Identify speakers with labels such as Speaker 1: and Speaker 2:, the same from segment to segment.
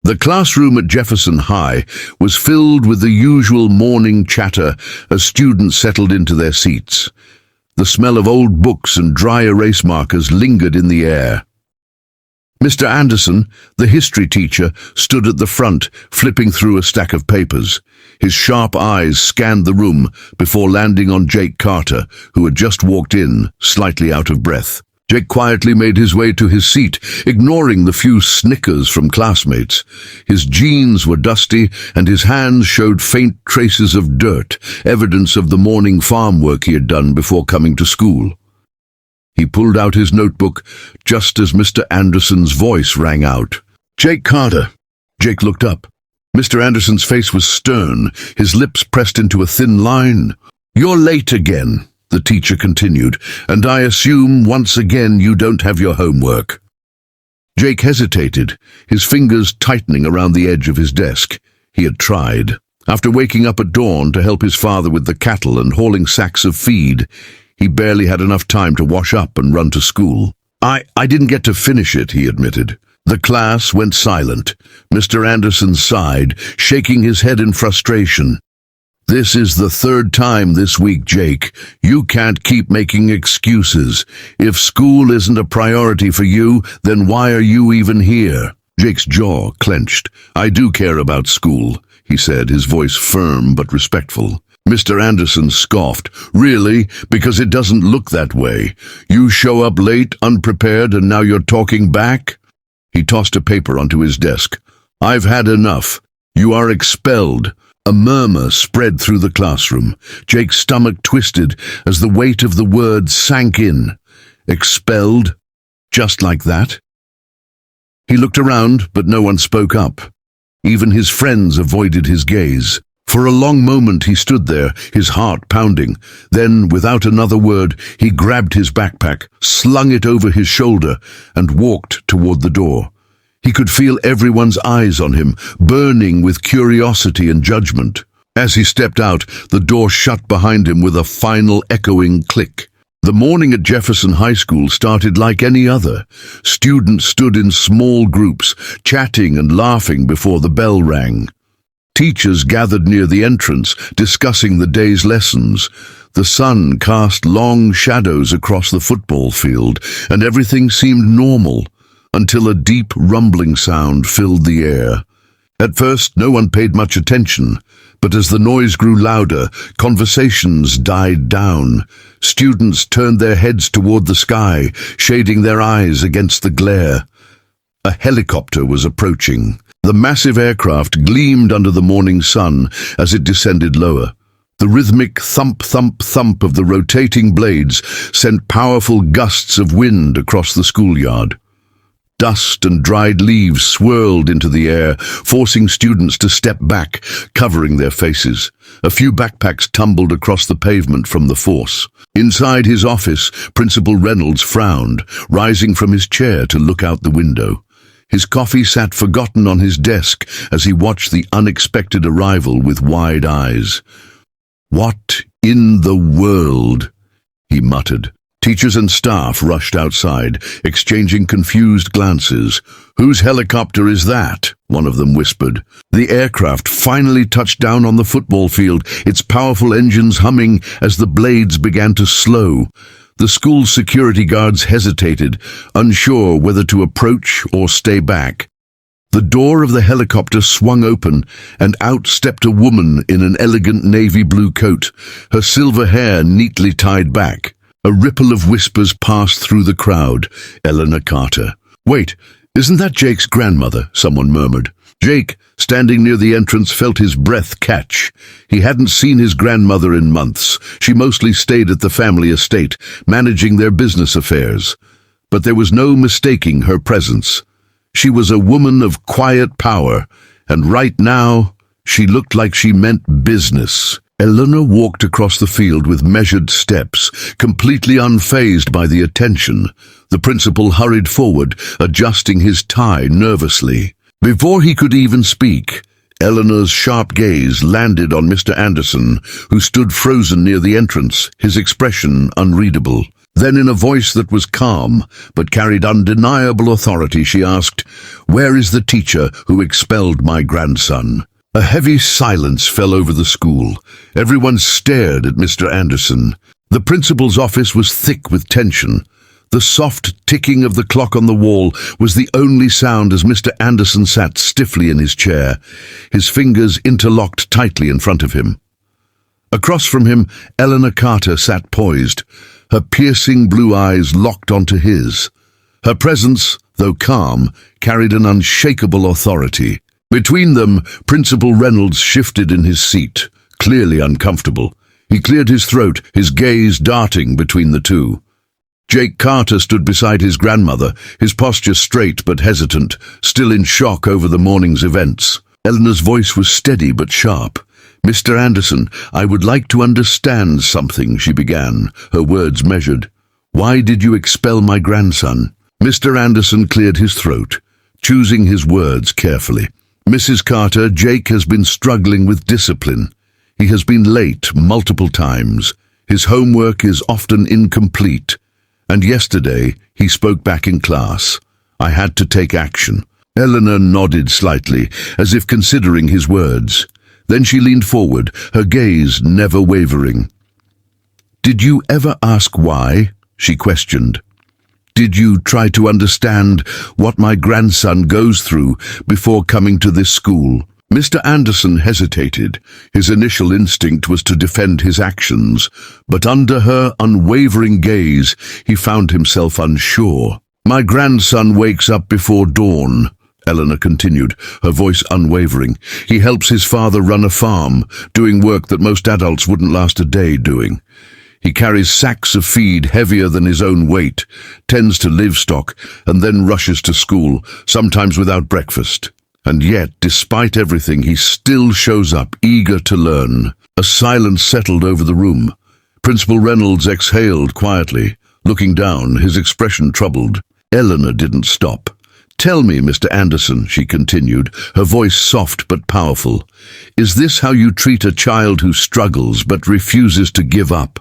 Speaker 1: The classroom at Jefferson High was filled with the usual morning chatter as students settled into their seats. The smell of old books and dry erase markers lingered in the air. Mr. Anderson, the history teacher, stood at the front, flipping through a stack of papers. His sharp eyes scanned the room before landing on Jake Carter, who had just walked in, slightly out of breath. Jake quietly made his way to his seat, ignoring the few snickers from classmates. His jeans were dusty, and his hands showed faint traces of dirt, evidence of the morning farm work he had done before coming to school. He pulled out his notebook just as Mr. Anderson's voice rang out. "Jake Carter." Jake looked up. Mr. Anderson's face was stern, his lips pressed into a thin line. "You're late again," the teacher continued, "and I assume once again you don't have your homework." Jake hesitated, his fingers tightening around the edge of his desk. He had tried. After waking up at dawn to help his father with the cattle and hauling sacks of feed, he barely had enough time to wash up and run to school. I didn't get to finish it," he admitted. The class went silent. Mr. Anderson sighed, shaking his head in frustration. "This is the third time this week, Jake. You can't keep making excuses. If school isn't a priority for you, then why are you even here?" Jake's jaw clenched. "I do care about school," he said, his voice firm but respectful. Mr. Anderson scoffed. "Really? Because it doesn't look that way. You show up late, unprepared, and now you're talking back?" He tossed a paper onto his desk. "I've had enough. You are expelled." A murmur spread through the classroom. Jake's stomach twisted as the weight of the word sank in. Expelled? Just like that? He looked around, but no one spoke up. Even his friends avoided his gaze. For a long moment he stood there, his heart pounding. Then, without another word, he grabbed his backpack, slung it over his shoulder, and walked toward the door. He could feel everyone's eyes on him, burning with curiosity and judgment. As he stepped out, the door shut behind him with a final echoing click. The morning at Jefferson High School started like any other. Students stood in small groups, chatting and laughing before the bell rang. Teachers gathered near the entrance, discussing the day's lessons. The sun cast long shadows across the football field, and everything seemed normal, until a deep rumbling sound filled the air. At first, no one paid much attention, but as the noise grew louder, conversations died down. Students turned their heads toward the sky, shading their eyes against the glare. A helicopter was approaching. The massive aircraft gleamed under the morning sun as it descended lower. The rhythmic thump, thump, thump of the rotating blades sent powerful gusts of wind across the schoolyard. Dust and dried leaves swirled into the air, forcing students to step back, covering their faces. A few backpacks tumbled across the pavement from the force. Inside his office, Principal Reynolds frowned, rising from his chair to look out the window. His coffee sat forgotten on his desk as he watched the unexpected arrival with wide eyes. "What in the world?" he muttered. Teachers and staff rushed outside, exchanging confused glances. "Whose helicopter is that?" one of them whispered. The aircraft finally touched down on the football field, its powerful engines humming as the blades began to slow. The school's security guards hesitated, unsure whether to approach or stay back. The door of the helicopter swung open, and out stepped a woman in an elegant navy blue coat, her silver hair neatly tied back. A ripple of whispers passed through the crowd. Eleanor Carter. "Wait, isn't that Jake's grandmother?" someone murmured. Jake, standing near the entrance, felt his breath catch. He hadn't seen his grandmother in months. She mostly stayed at the family estate, managing their business affairs. But there was no mistaking her presence. She was a woman of quiet power, and right now, she looked like she meant business. Eleanor walked across the field with measured steps, completely unfazed by the attention. The principal hurried forward, adjusting his tie nervously. Before he could even speak, Eleanor's sharp gaze landed on Mr. Anderson, who stood frozen near the entrance, his expression unreadable. Then in a voice that was calm, but carried undeniable authority, she asked, "Where is the teacher who expelled my grandson?" A heavy silence fell over the school. Everyone stared at Mr. Anderson. The principal's office was thick with tension. The soft ticking of the clock on the wall was the only sound as Mr. Anderson sat stiffly in his chair, his fingers interlocked tightly in front of him. Across from him, Eleanor Carter sat poised, her piercing blue eyes locked onto his. Her presence, though calm, carried an unshakable authority. Between them, Principal Reynolds shifted in his seat, clearly uncomfortable. He cleared his throat, his gaze darting between the two. Jake Carter stood beside his grandmother, his posture straight but hesitant, still in shock over the morning's events. Eleanor's voice was steady but sharp. "Mr. Anderson, I would like to understand something," she began, her words measured. "Why did you expel my grandson?" Mr. Anderson cleared his throat, choosing his words carefully. "Mrs. Carter, Jake has been struggling with discipline. He has been late multiple times. His homework is often incomplete. And yesterday, he spoke back in class. I had to take action." Eleanor nodded slightly, as if considering his words. Then she leaned forward, her gaze never wavering. "Did you ever ask why?" she questioned. "Did you try to understand what my grandson goes through before coming to this school?" Mr. Anderson hesitated. His initial instinct was to defend his actions, but under her unwavering gaze, he found himself unsure. "My grandson wakes up before dawn," Eleanor continued, her voice unwavering. "He helps his father run a farm, doing work that most adults wouldn't last a day doing. He carries sacks of feed heavier than his own weight, tends to livestock, and then rushes to school, sometimes without breakfast. And yet, despite everything, he still shows up, eager to learn." A silence settled over the room. Principal Reynolds exhaled quietly, looking down, his expression troubled. Eleanor didn't stop. "Tell me, Mr. Anderson," she continued, her voice soft but powerful, "is this how you treat a child who struggles but refuses to give up?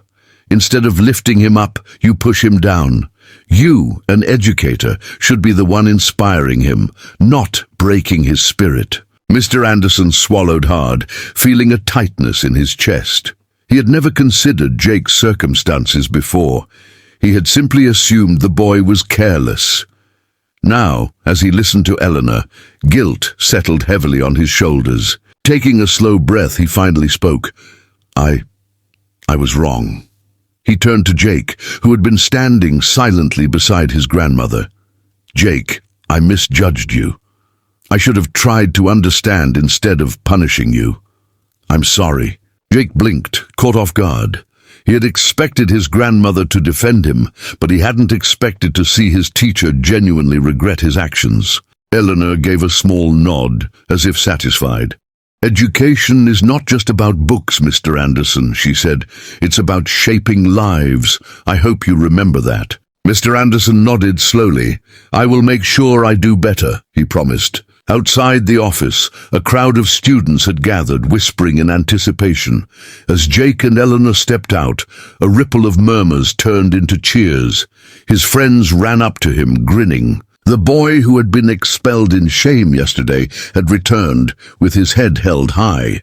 Speaker 1: Instead of lifting him up, you push him down. You, an educator, should be the one inspiring him, not breaking his spirit." Mr. Anderson swallowed hard, feeling a tightness in his chest. He had never considered Jake's circumstances before. He had simply assumed the boy was careless. Now, as he listened to Eleanor, guilt settled heavily on his shoulders. Taking a slow breath, he finally spoke. I was wrong." He turned to Jake, who had been standing silently beside his grandmother. "Jake, I misjudged you. I should have tried to understand instead of punishing you. I'm sorry." Jake blinked, caught off guard. He had expected his grandmother to defend him, but he hadn't expected to see his teacher genuinely regret his actions. Eleanor gave a small nod, as if satisfied. "Education is not just about books, Mr. Anderson," she said. "It's about shaping lives. I hope you remember that." Mr. Anderson nodded slowly. "I will make sure I do better," he promised. Outside the office, a crowd of students had gathered, whispering in anticipation. As Jake and Eleanor stepped out, a ripple of murmurs turned into cheers. His friends ran up to him, grinning. The boy who had been expelled in shame yesterday had returned, with his head held high.